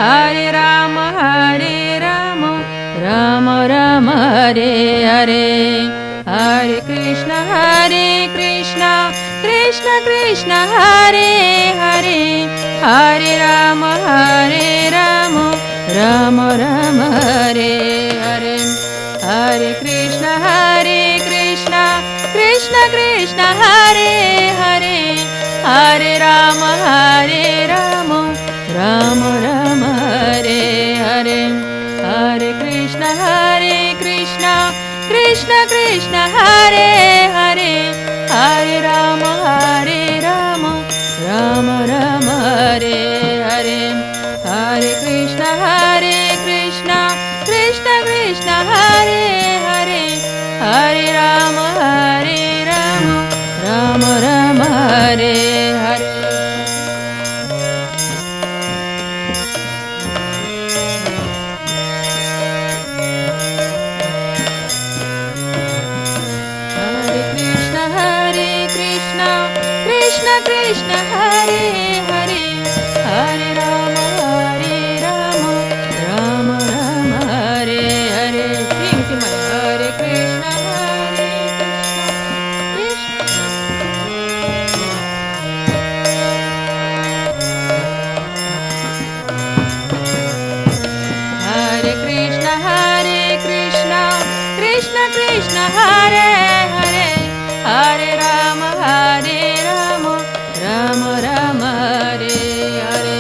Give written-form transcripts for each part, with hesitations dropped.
Hare Rama, Rama Rama, Hare Hare. Hare Krishna, Krishna Krishna, Hare Hare. Hare Rama, Rama Rama, Hare Hare. Hare Krishna, Krishna Krishna, Hare Hare. Hare Rama, Rama Rama, Hare Hare. Hare Krishna, Krishna Krishna, Hare Hare. Hare Rama, Rama Rama, Hare Hare. Hare Krishna, Krishna Krishna, Hare Hare. Hare Rama, Rama Rama, Hare Hare. Krishna Krishna, Hare Hare. Hare Rama, Rama Rama, Hare Hare. Sing Simaya. Hare Krishna, Krishna. Hare Krishna, Krishna Krishna, Hare Hare. Hare Rama, Rama Rama, Hare Hare.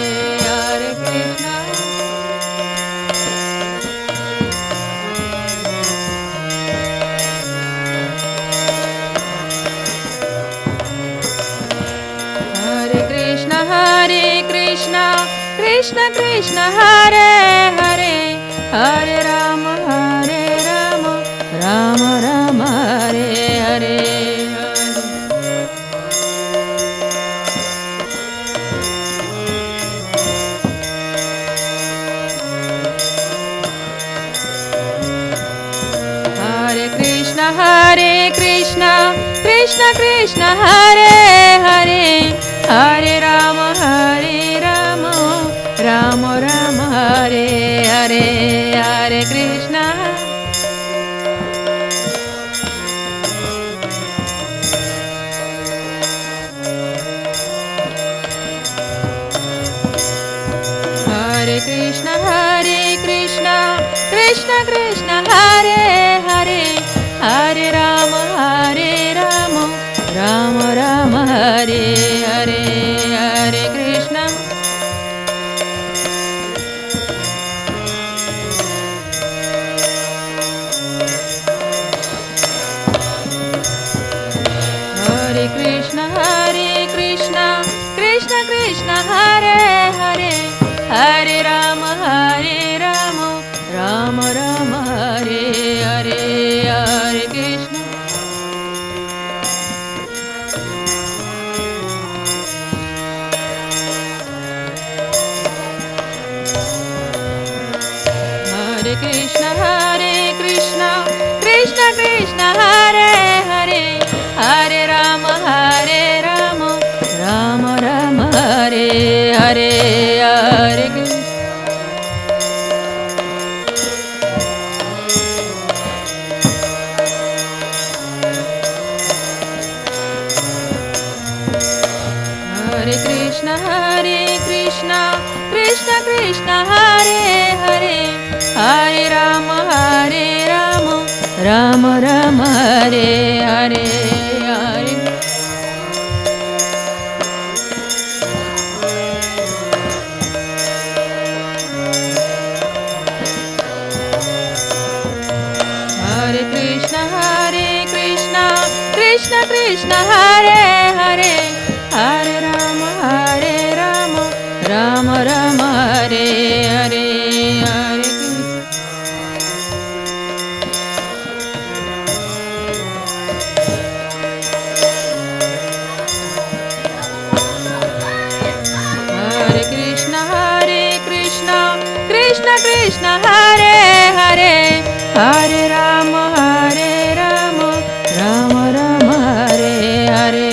Hare Krishna. Hare Krishna, Krishna Krishna, Hare Hare. Hare Rama, Rama Rama, Hare Hare. Hare Krishna, Krishna Krishna, Hare Hare. Hare Rama, Rama Rama, Hare Hare. Hare Krishna. Hare Krishna, Krishna Krishna, Hare Hare. Hare Rama, Rama Rama, Hare Hare. Hare Krishna. Hare Krishna, Krishna Krishna, Hare Hare. Hare Rama, Rama Rama, Hare Hare. Hare Krishna. Hare Krishna, Krishna Krishna, Hare Hare. Hare Rama, Rama Rama, Hare Hare. Hare Krishna. Hare Krishna, Krishna Krishna, Hare Hare. Hare Rama, Rama Rama, Hare Hare. Hare Krishna, Krishna Krishna, Hare Hare. Hare Rama, Rama Rama, Hare Hare. Hare Krishna, Krishna Krishna, Hare Hare. Hare Rama, Rama Rama, Hare Hare.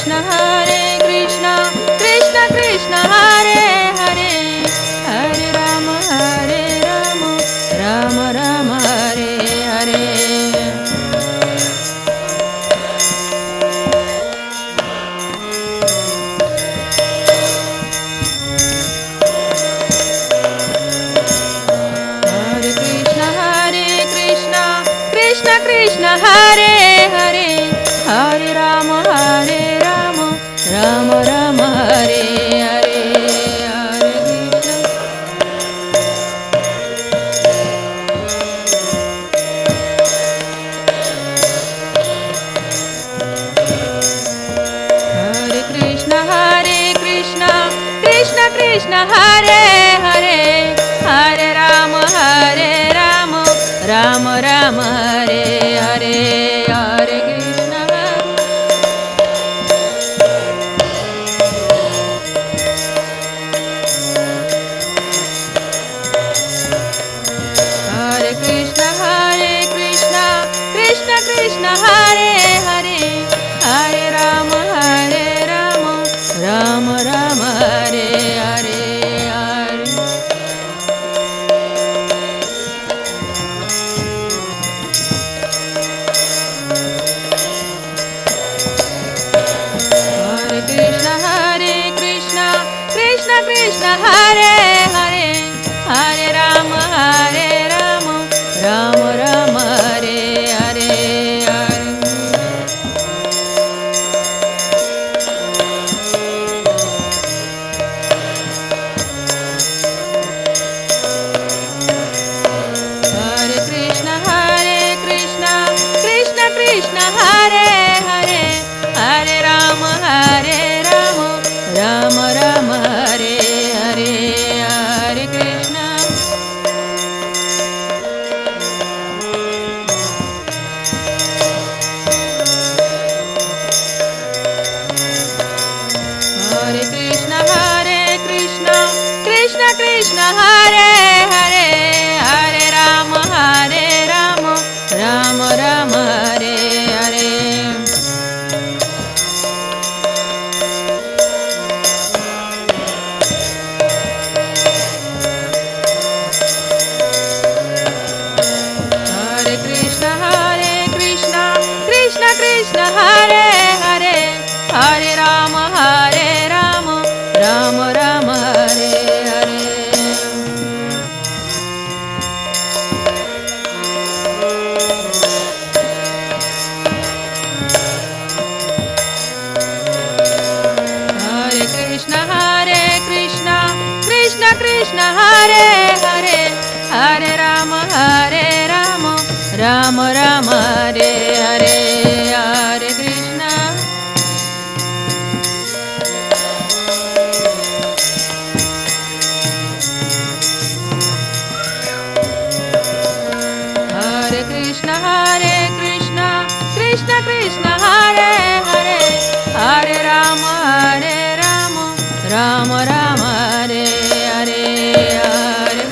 Krishna Hare Krishna Krishna Krishna Hare Hare Hare Rama Hare Rama Rama Rama Hare Hare Krishna Krishna Hare Hare Hare Rama Hare Rama Rama Rama Hare Hare Hare Krishna Hare Krishna Krishna Krishna Hare Hare Hare Rama Hare Rama Rama Rama Hare Hare Hare Krishna Hare Krishna Hare Krishna Krishna Krishna Hare Hare Hare Rama Hare Rama Rama Rama Hare Hare Krishna Hare Hare Hare Rama Hare Rama Rama Rama Hare Hare Hare Krishna Hare Krishna Krishna Krishna Hare Hare Hare Rama Hare Rama Rama Rama Hare Hare Hare Krishna Hare Krishna Hare Krishna Krishna Krishna Hare Hare Hare Rama Hare Rama Rama Rama Hare Hare Krishna Krishna Hare Hare Hare Rama Hare Rama Rama Rama Hare Hare Hare Krishna Krishna Krishna Hare Hare Hare Rama Hare Rama Rama Rama Hare Hare Hare Krishna Hare Krishna Krishna Krishna Hare Hare Hare Rama Hare Rama Rama Rama Hare Hare Hare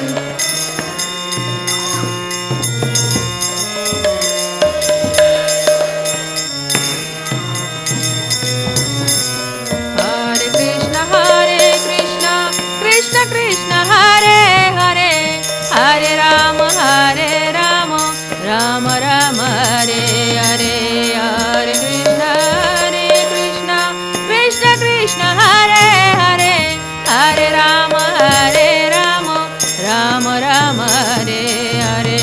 Krishna Krishna Hare Hare Hare Rama Hare Rama Rama Rama Hare Hare Hare Krishna Krishna Krishna Hare Hare Hare Rama Hare Rama Rama Rama Hare Hare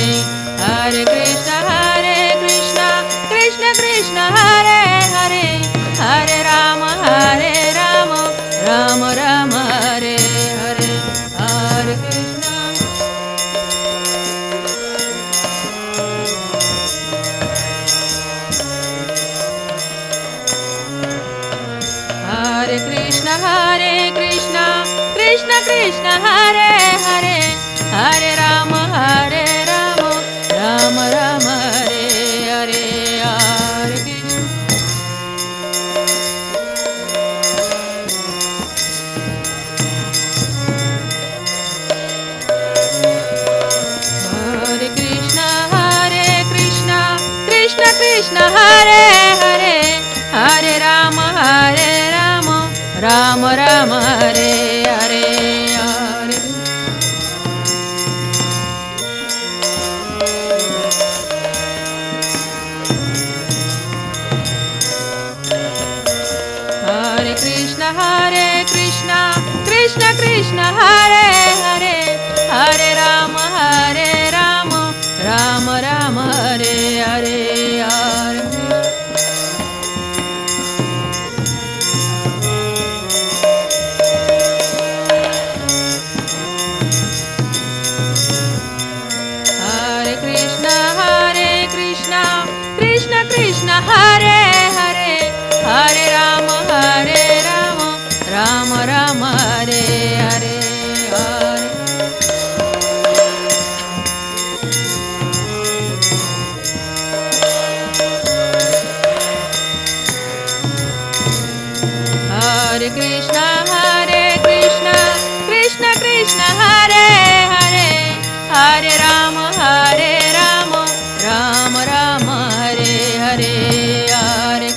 Hare Krishna Krishna Krishna Hare Hare Hare Rama Hare Rama Rama Rama Hare Hare Hare Krishna Krishna Krishna Hare Hare Hare Rama Hare Rama Rama Rama Hare Hare Hare Krishna Krishna Krishna Hare Hare Hare Rama Hare Ram Hare Hare Hare Krishna Krishna Krishna Hare Hare Hare Rama Rama Rama Hare Hare Hare Krishna Krishna Krishna Hare Hare Hare Rama Rama Rama Hare Hare Hare Hare Krishna Krishna Krishna Hare Hare Hare Rama Rama Rama Hare Hare Hare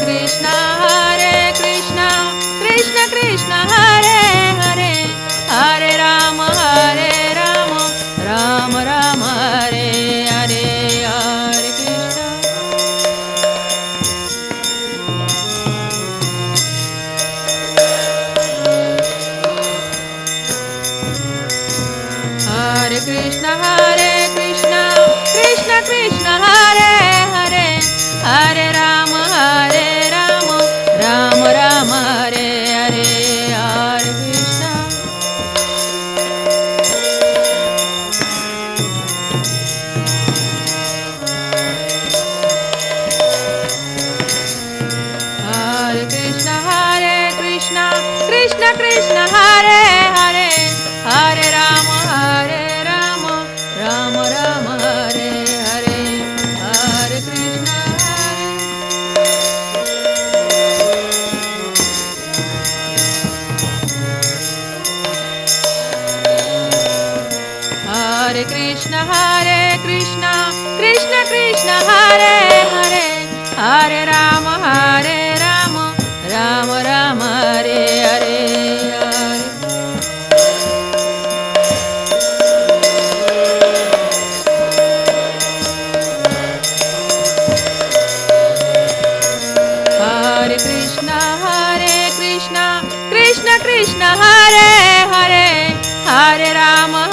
Krishna Krishna Krishna Hare Hare Hare Rama Rama Rama Hare Hare Hare Krishna Krishna Krishna Hare Hare Hare Rama Rama Rama Hare Hare Hare Krishna Krishna Krishna Hare Hare Hare Rama Rama Rama Hare Hare Hare Krishna Krishna Krishna Hare Hare Hare Rama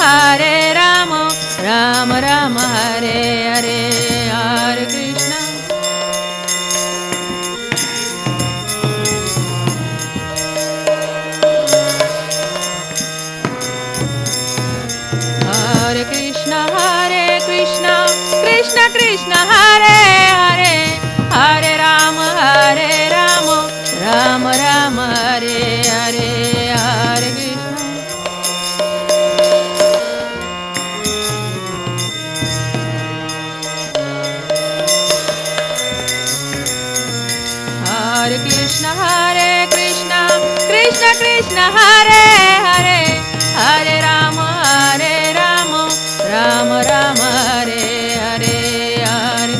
Rama Rama Hare Hare Hare Krishna Krishna Hare Hare Hare Rama Rama Rama Hare Hare Hare Krishna Krishna Krishna Hare Hare Hare Rama Rama Rama Hare Hare Hare Krishna Krishna Krishna Hare Hare Hare Rama Rama Rama Hare Hare Hare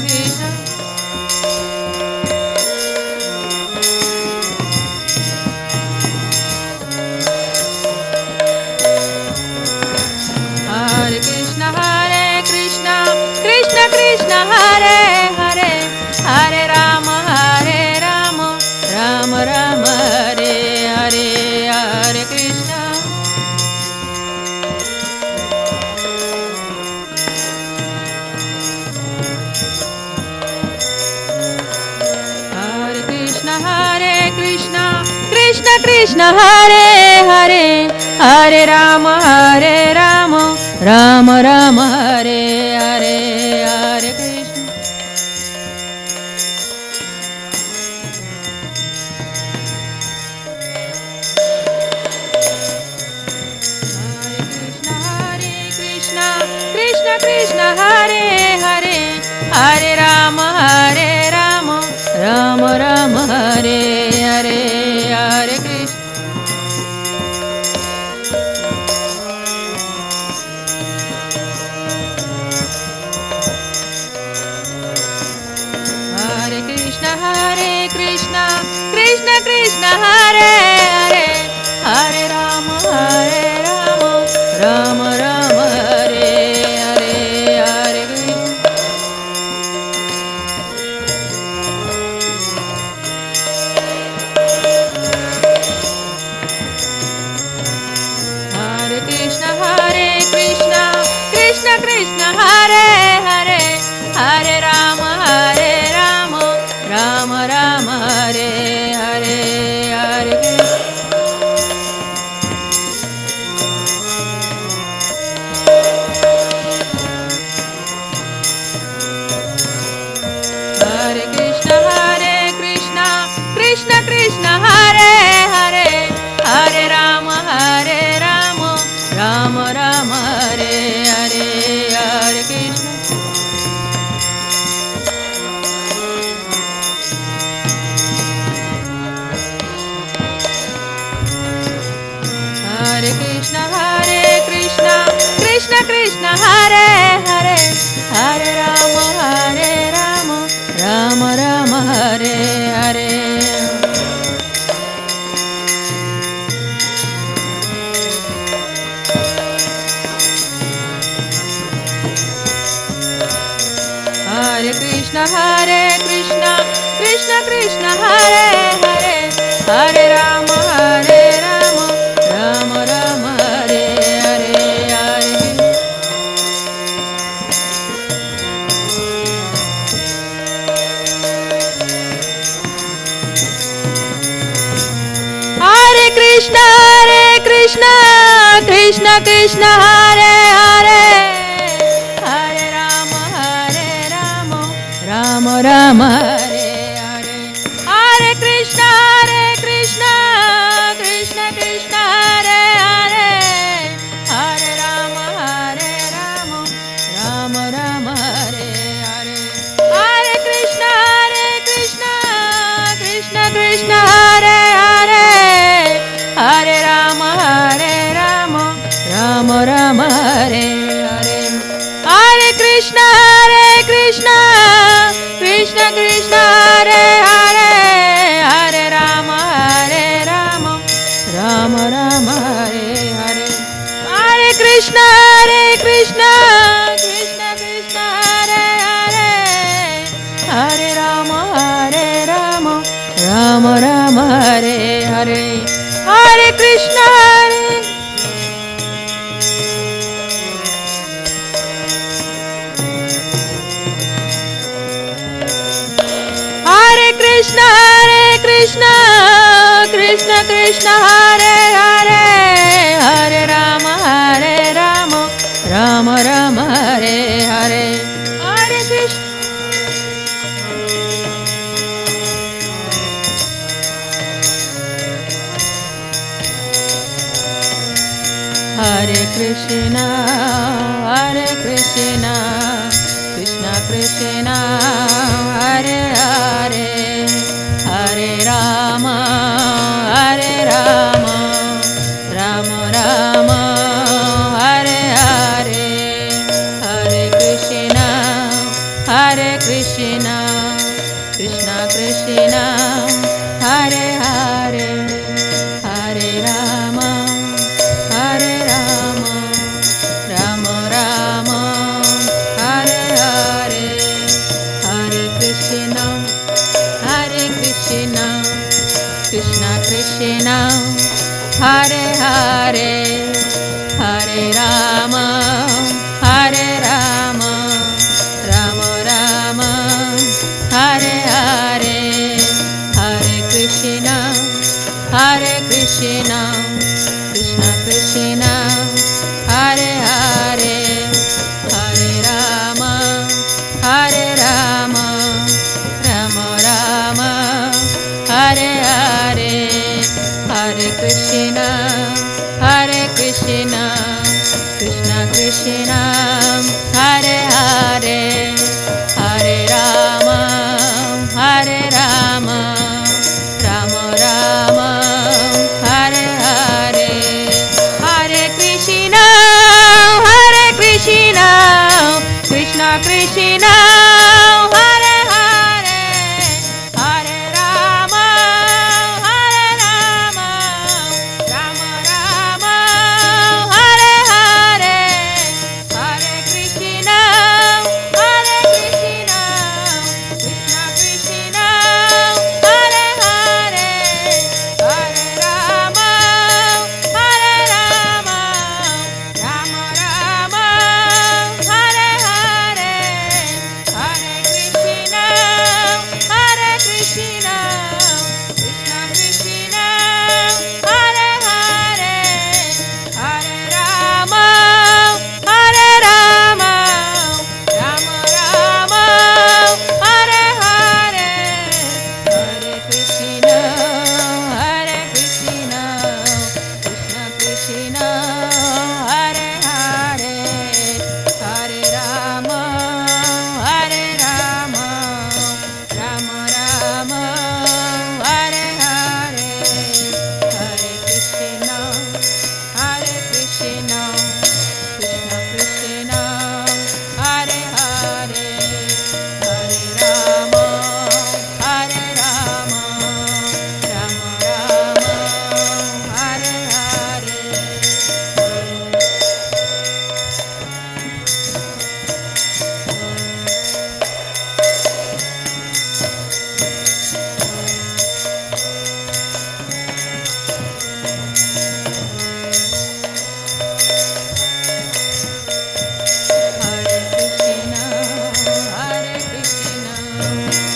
Krishna Krishna Krishna Hare Hare Hare Rama Rama Rama Hare Hare Hare Krishna Krishna Krishna Hare Hare Hare Rama Rama Rama Hare Hare Hare Krishna Krishna Krishna Hare Hare Hare Rama Rama Rama Hare Hare Hare Krishna Hare Rama, Rama Rama, Hare Hare, Hare Krishna, Krishna Krishna, Hare Hare, Hare Rama, Rama Rama, Hare Hare, Hare Krishna. Hare Krishna, Krishna Krishna, Hare Hare, Hare Rama, Rama Rama, Hare Hare. Hare Krishna, Krishna Krishna, Hare Hare, Hare Rama, Rama Rama, Hare Hare, Hare. Hare Krishna, Krishna Krishna, Hare Hare, Hare Rama, Rama Rama, Hare Hare. Hare Krishna, Krishna Krishna, Hare Hare, Hare Rama, Rama Rama, Hare Hare. Hare Krishna, Krishna Krishna, Hare Hare, Hare Rama, Rama Rama, Hare Hare. Hare Krishna, Krishna Krishna, Hare Hare, Hare Rama, Rama Rama, Hare Hare. Hare Krishna, Krishna Krishna, Hare Hare, Hare Rama, Rama Rama, Hare Hare. Hare Krishna, Hare Krishna, Krishna Krishna, Hare Hare, Hare Rama, Rama Rama, Hare Hare. Hare Krishna. Hare Krishna, Krishna Krishna, Hare Hare, Hare Rama, Rama Rama, Hare Hare, Hare Krishna, Krishna Krishna, Hare Hare, Hare Rama, Rama Rama, Hare Hare, Hare Krishna, Krishna Krishna, Hare Hare, Hare Rama, Rama Rama, Hare Hare, Hare Krishna, Krishna Krishna, Hare Hare, Hare Rama, Rama Rama, Hare Hare, Hare Krishna, Krishna Krishna, Hare Hare, Hare Rama, Rama Rama, Hare Hare. Hare Krishna, Krishna Krishna, Hare Hare, Hare Rama, Rama Rama, Hare Hare, Hare Krishna, Krishna Hare Hare, Hare Rama, Hare Rama, Rama Rama, Hare Hare, Hare Krishna, Hare Krishna, Krishna Krishna, Hare Hare, Hare Rama, Hare Rama, Rama Rama, Hare Hare. Hare Krishna, Hare Krishna, Krishna Krishna, Hare Hare,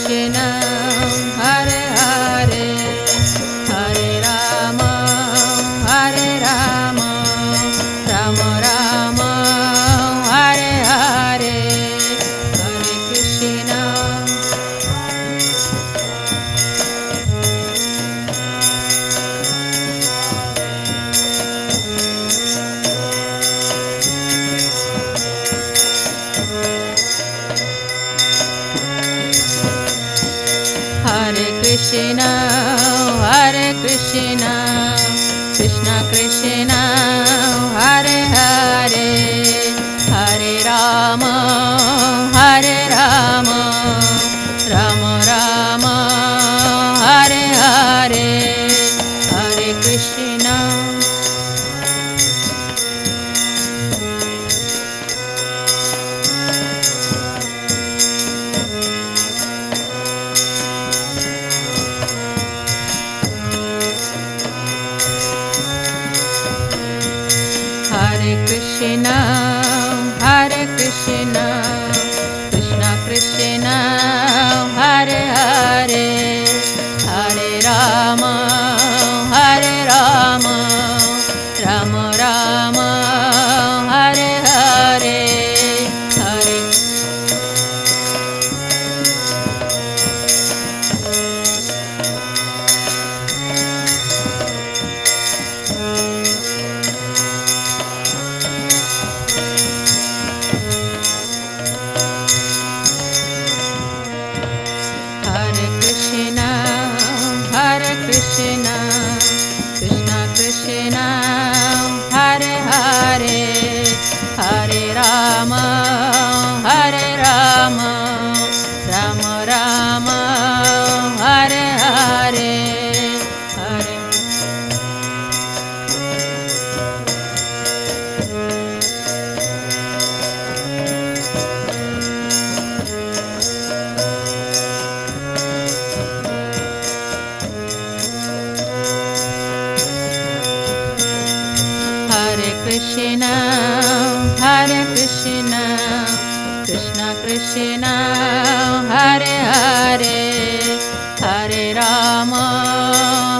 Hare Rama, Hare Rama, Rama Rama, Hare Hare, Hare Krishna. Hare Krishna, Hare Krishna, Krishna Krishna, Hare Hare, Hare Rama, Hare Rama, Rama Rama, Hare Hare, Hare Krishna. Hare Krishna, Hare Krishna, Krishna Krishna, Hare Hare, Hare Rama, Hare Rama, Rama Rama, Hare Hare, Hare. Hare Krishna, Hare Krishna, Krishna Krishna, Hare Hare, Hare Rama, Hare Rama, Rama Rama, Hare Hare, Hare. Hare Krishna, Hare Krishna, Krishna Krishna, Hare Hare, Hare Rama,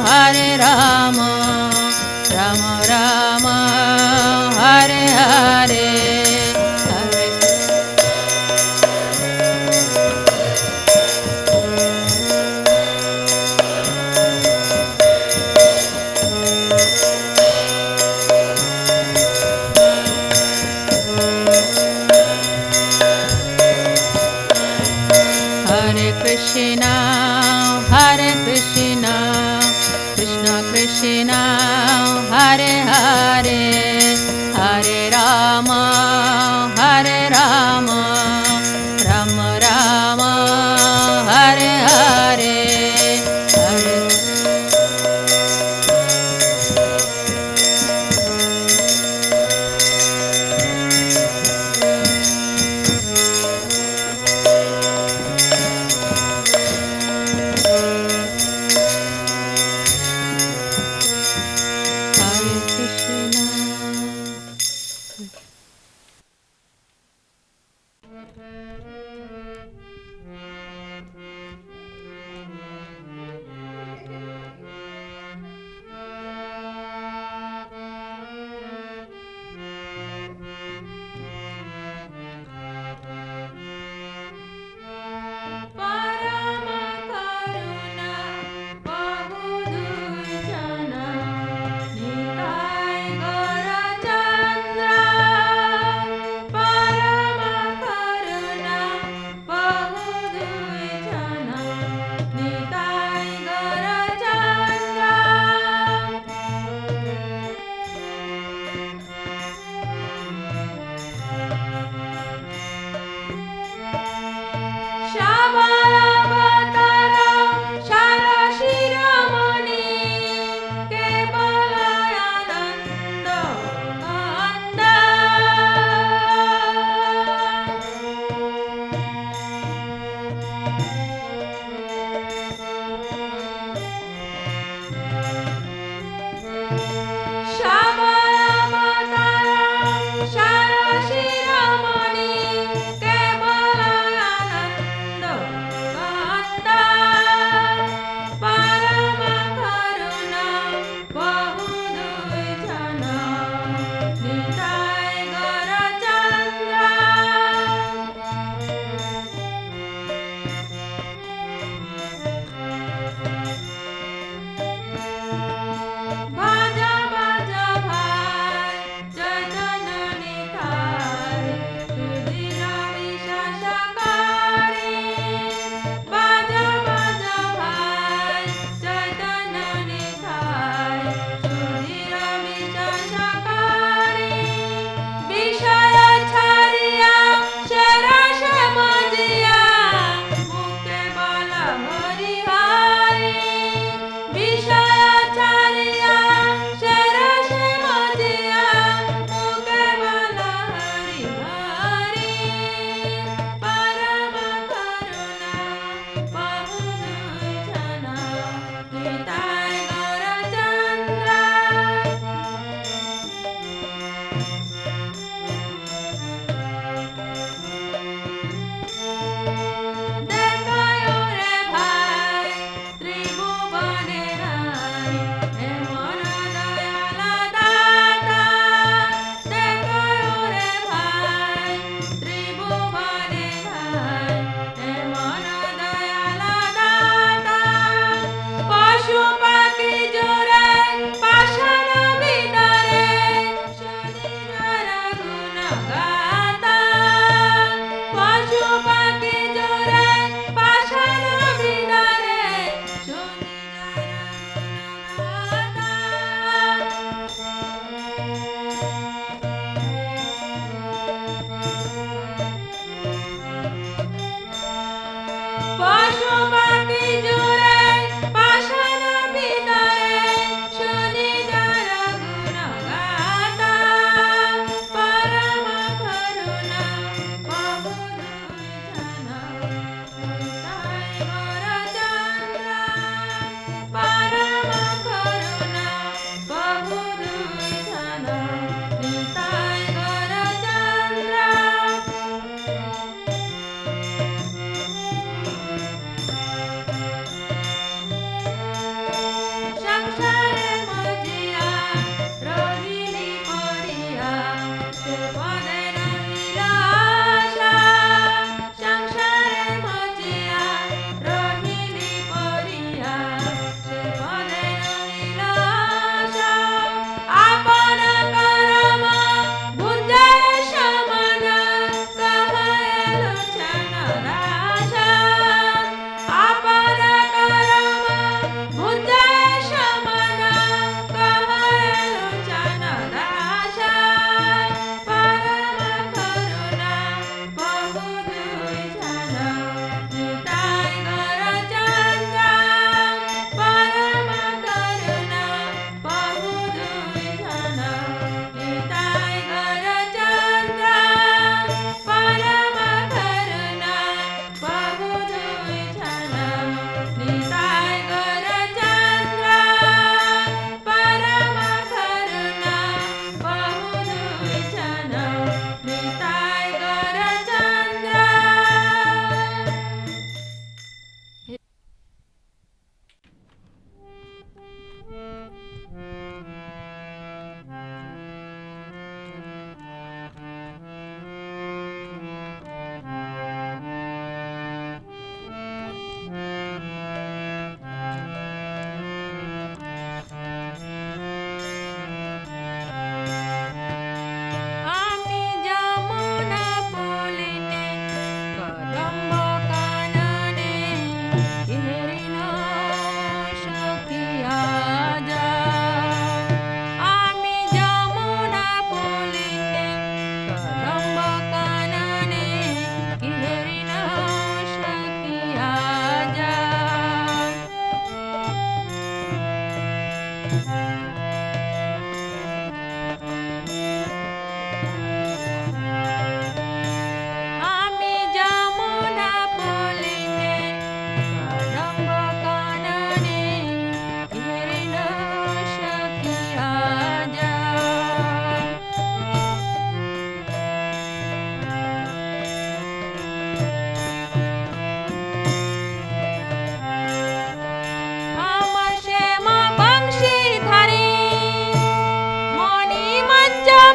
Hare Rama, Rama Rama, Hare Hare, Hare. Hare Krishna, Hare Krishna,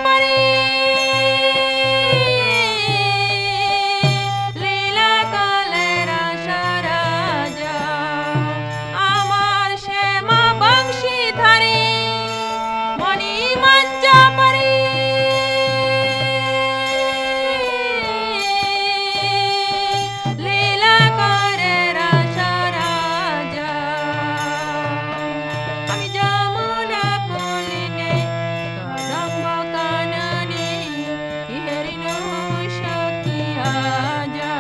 পরি লীলা কালের রাজা আমার শ্যামা বংশীধারী মণি মঞ্জা পরি লীলা করে রাজা আমি যমুনা পুলিনে কদম্ব কাননে হরিণ সখী আজা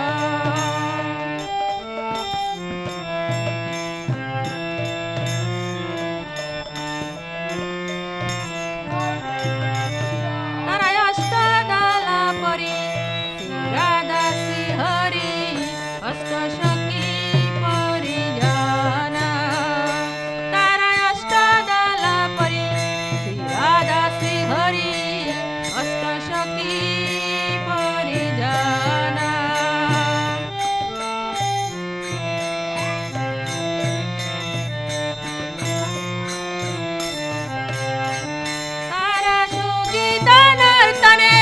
তারায় অষ্টদালা পরি রাধা শ্রী হরি অষ্ট সখী পরিজানা তারায় অষ্টদালা পরি রাধা শ্রী হরি অষ্ট সখী পরিজানা তারা সুগীত নর্তনে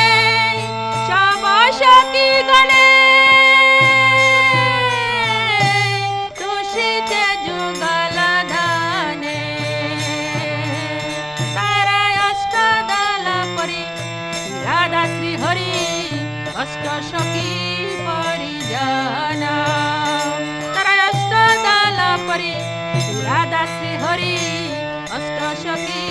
সব সখী গণে তুষিতে যুগল ধানে তারা অষ্টদালা পরি রাধা শ্রী হরি অষ্ট সখী পরিজানা তারা অষ্টদালা পরি রাধা শ্রী হরি অষ্ট সখী